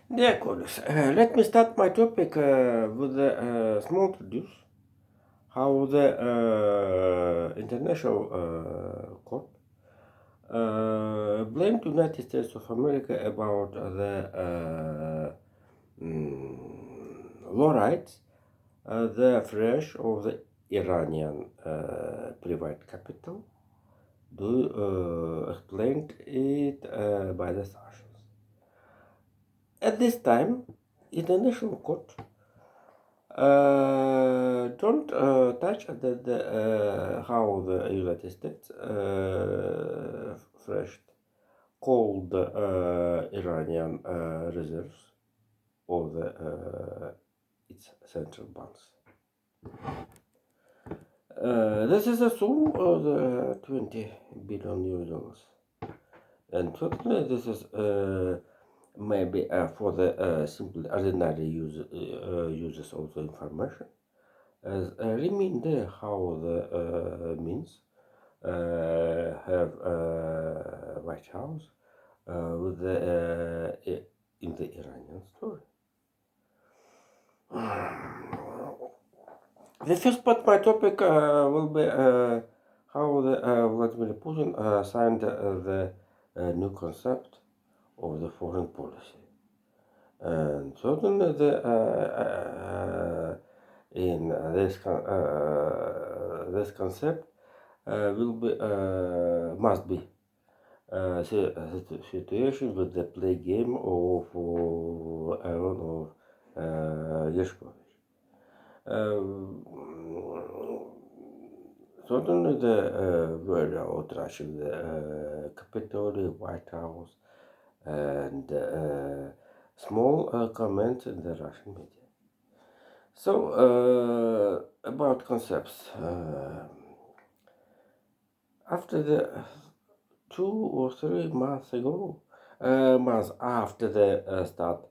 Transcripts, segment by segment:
Dear colleagues, let me start my topic with a small introduce how the International Court blamed United States of America about the law rights, the fresh of the Iranian private capital. Do explained it by the sanctions. At this time, International Court don't touch how the United States fresh called Iranian reserves or its central banks. This is a sum of the 20 billion US dollars, and certainly this is maybe for the simple ordinary users of the information. As reminder how the means have White House with the in the Iranian story. The first part of my topic will be how the Vladimir Putin signed the new concept of the foreign policy, and certainly the in this concept will be must be situation with the play game of Aaron or Yeshkovich. Certainly the very outrage in the Capitol, White House, and small comments in the Russian media. So about concepts. After the 2 or 3 months ago, months after the start,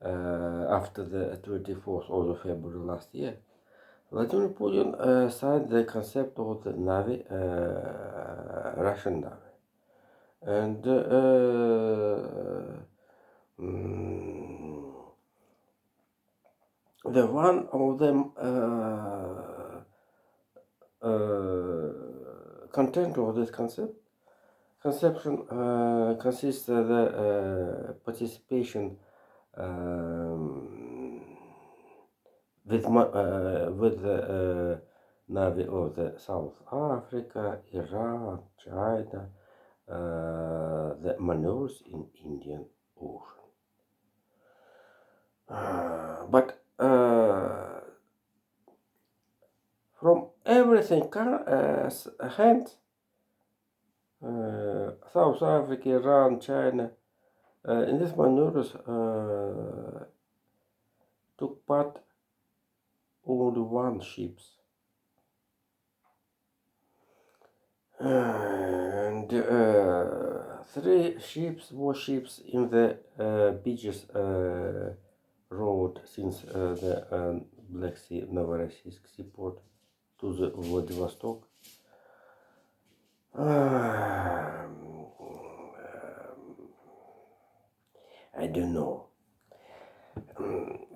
after the 24th of February last year, Vladimir Putin signed the concept of the Navy, Russian Navy, and the one of them content of this conception consists of the participation with the Navy of the South Africa, Iran, China, the maneuvers in Indian Ocean. But from everything hands, South Africa, Iran, China, in these maneuvers took part only one ships. And 3 warships in the beaches road since the Black Sea, Novorossiysk seaport to the Vladivostok. I don't know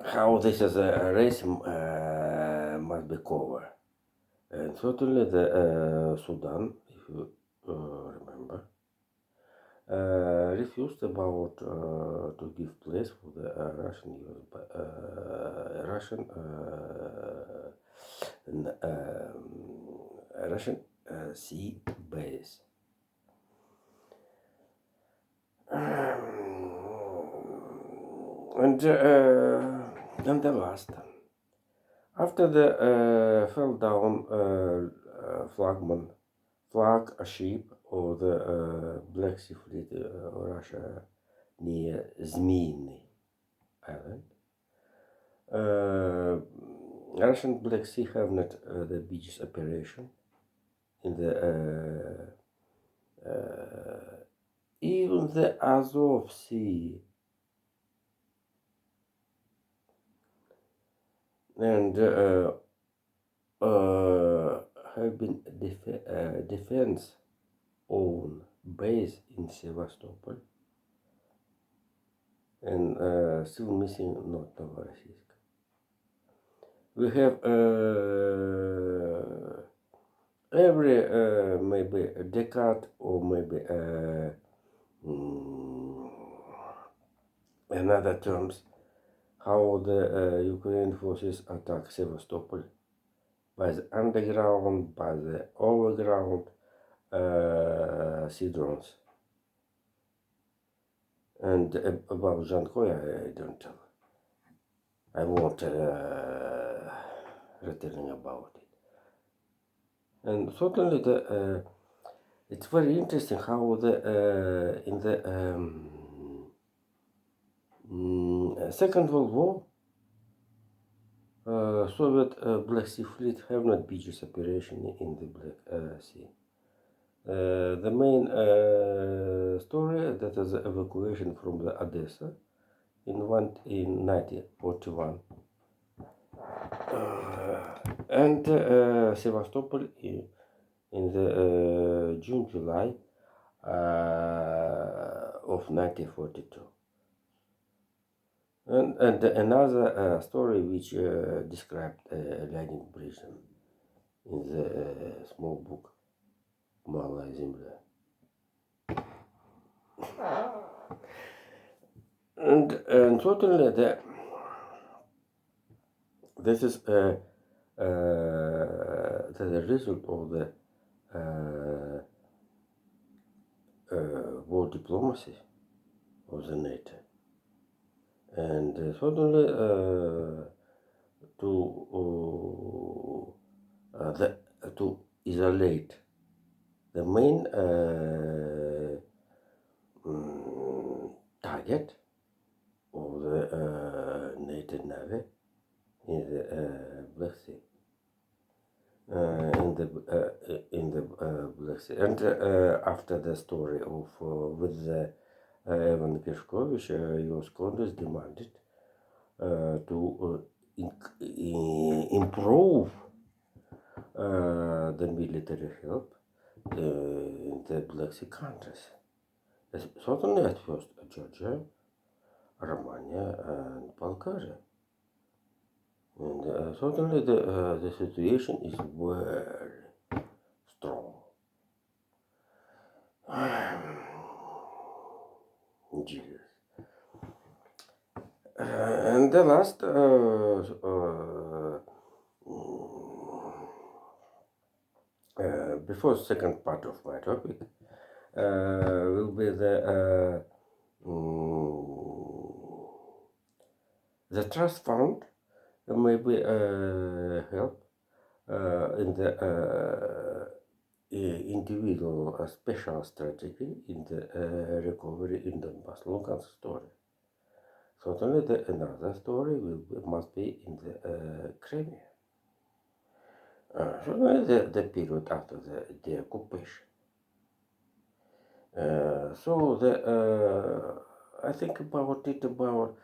how this is a race must be covered. And certainly the Sudan, if you remember, refused about to give place for the Russian sea base. And the last, after the fell down flag a ship of the Black Sea Fleet, Russia, near Zmyny Island. Russian Black Sea have not the beaches operation in the even the Azov Sea and have been defense own base in Sevastopol, and still missing not Novorossiysk. We have every maybe a decade or maybe mm, another terms how the Ukraine forces attack Sevastopol by the underground, by the overground sea drones. And about Zhankoy, I don't tell. I won't retelling about it. And certainly it's very interesting how in the Second World War, Soviet Black Sea Fleet have not beaches operation in the Black Sea. The main story that is the evacuation from the Odessa in 1941 and Sevastopol in the June-July of 1942. And another story which described Leonid Brezhnev in the small book Malaya Земля. And certainly this is the result of the war diplomacy of the NATO. And certainly to isolate the main target of the NATO Navy in the Black Sea. In the Black Sea, and after the story of with the Evan Gershkovich, US Congress demanded to improve the military help in the Black Sea countries. Certainly at first Georgia, Romania, and Bulgaria. And certainly the situation is very strong. Jesus. And the last before second part of my topic will be the trust fund maybe help in the individual special strategy in the recovery in Donbass. Lugansk story. Certainly another story must be in the Crimea. Certainly the period after the occupation. So I think about it about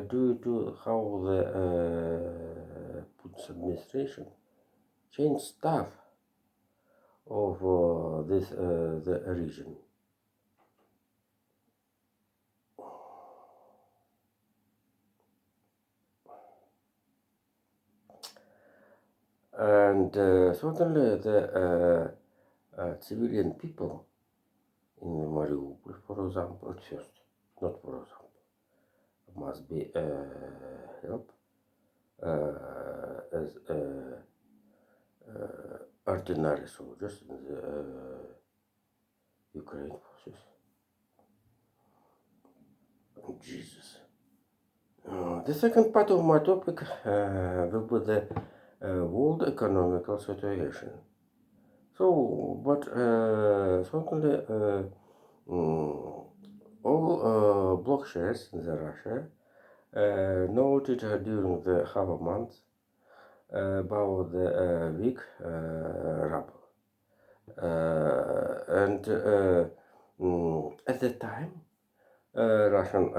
due to how the Putin's administration changed staff of this the region. And certainly the civilian people in Mariupol, for example, first, not for example, must be help as ordinary soldiers in the Ukraine forces. Jesus. The second part of my topic will be the world economical situation. So, but certainly all block shares in the Russia noted during the half a month about the weak ruble. And at the time, Russian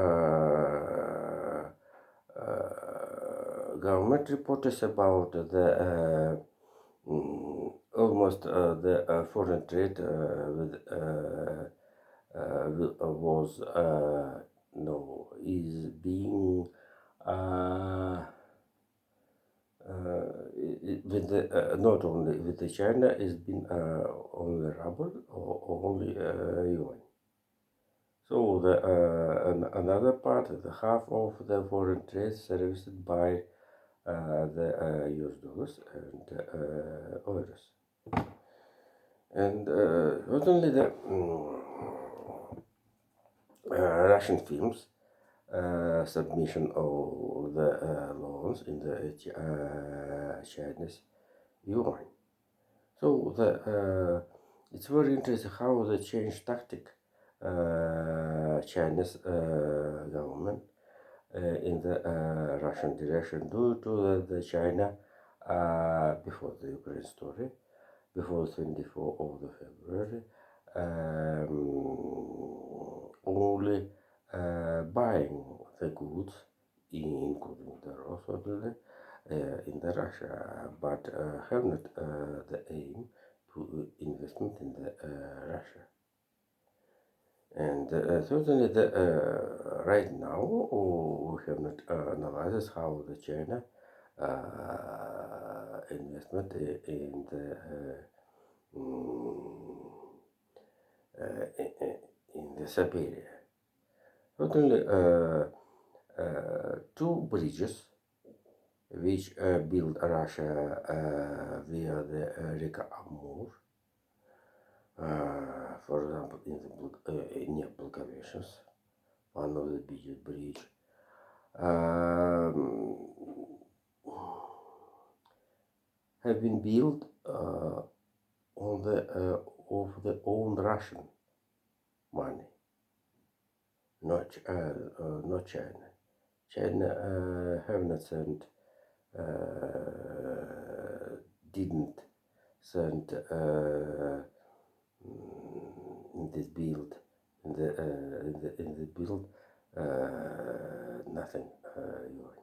government reports about the almost the foreign trade with was no is being with the not only with the China is been only ruble or only yuan. So the another part, the half of the foreign trade serviced by the US dollars and euros. And not only the Russian films submission of the loans in the Chinese yuan. So the it's very interesting how they change tactic Chinese government in the Russian direction due to the China before the Ukraine story, before 24th of the February, only buying the goods, including the raw certainly, in the Russia, but have not the aim to investment in the Russia. And certainly the right now we have not analyzed how the China investment in the in the Siberia. Certainly two bridges which built Russia via the Reka Amur. For example, near Blagoveshchensk, one of the biggest bridge, have been built on the of the own Russian money, not China. China have not sent, didn't send in this build, in the build, nothing yuan.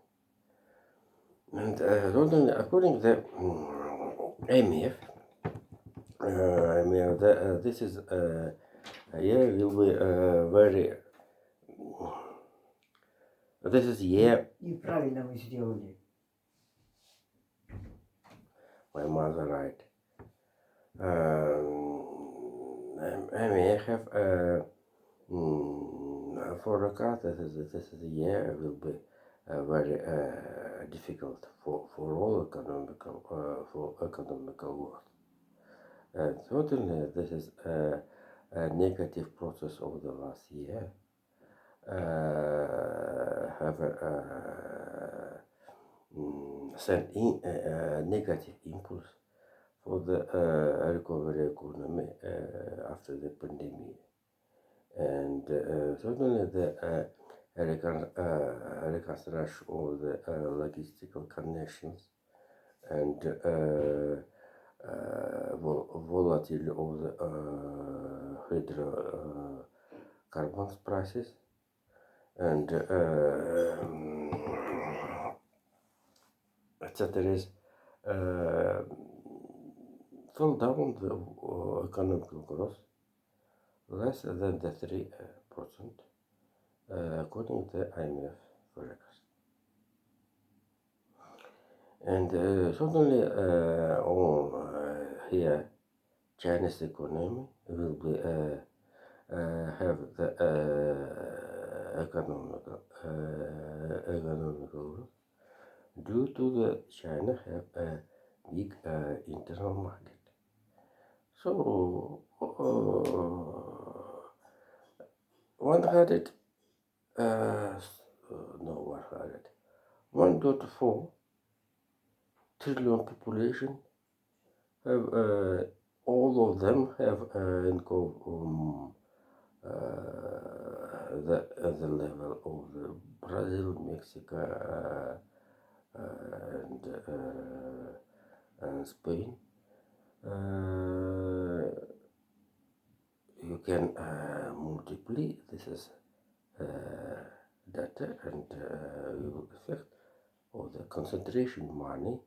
And according to the IMF, this is year will be very. This is year. И правильно вы сделали. My mother right. I may have forecast that this is a year will be very difficult for all economical growth. And certainly this is a negative process of the last year. Have sent in a negative impulse for the recovery economy after the pandemic, and certainly the reconstruction of the logistical connections and volatility of the hydrocarbons prices and etc. Fell down the economic growth less than the 3%, according to the IMF forecast. And certainly here, Chinese economy will be have the economical growth due to the China have a big internal market. So 100 1.4 trillion population have all of them have income the level of the Brazil, Mexico, and Spain. You can multiply this is data and you will effect of the concentration money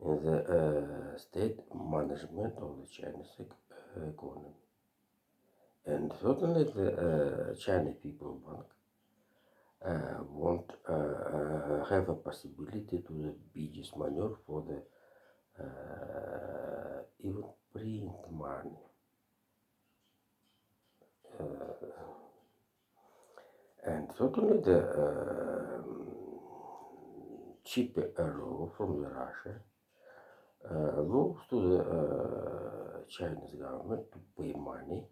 in the state management of the Chinese economy. And certainly the China People Bank won't have a possibility to the biggest manure for the even print money. And certainly the cheap euro from the Russia goes to the Chinese government to pay money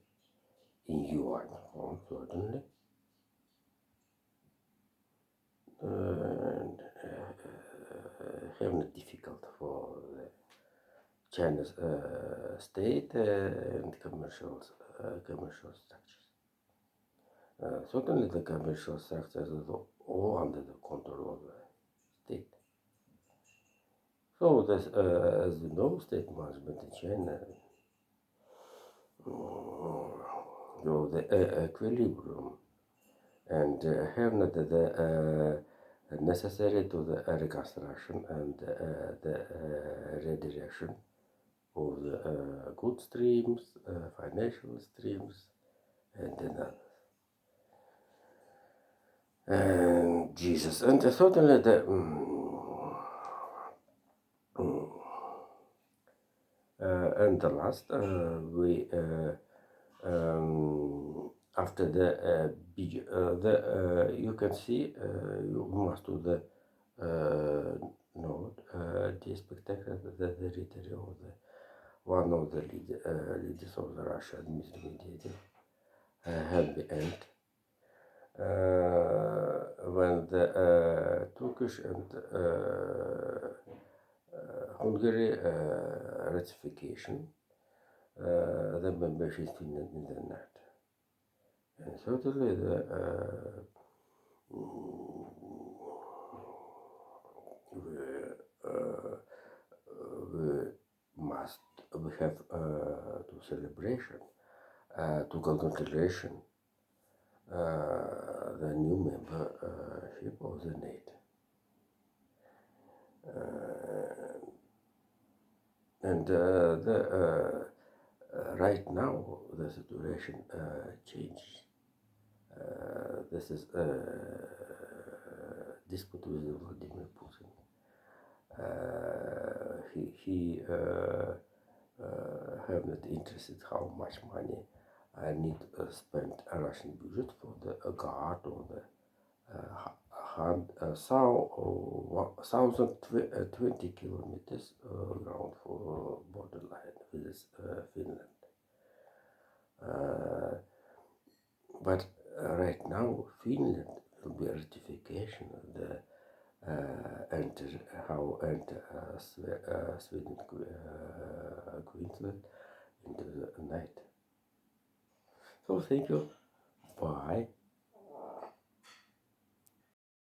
in yuan form, certainly. And having it difficult for the China's state and commercial structures. Certainly the commercial structures are all under the control of the state. So this, as you know, state management in China, the equilibrium and have not the necessary to the reconstruction and the redirection of the good streams, financial streams, and others. And Jesus, and certainly the and the last we after the big you can see you must do the note the spectacular the retreat of the one of the leaders of the Russian mediated happy end when the Turkish and Hungary ratification the membership in the NATO. And certainly we have to celebration to congratulation the new membership of the NATO. And right now the situation changed. This is dispute with Vladimir Putin. He have not interested how much money I need to spend a Russian budget for the guard or the 1,020 kilometers ground for borderline with Finland. But right now, Finland will be ratification of the Sweden, Queensland into the night. So thank you. Bye.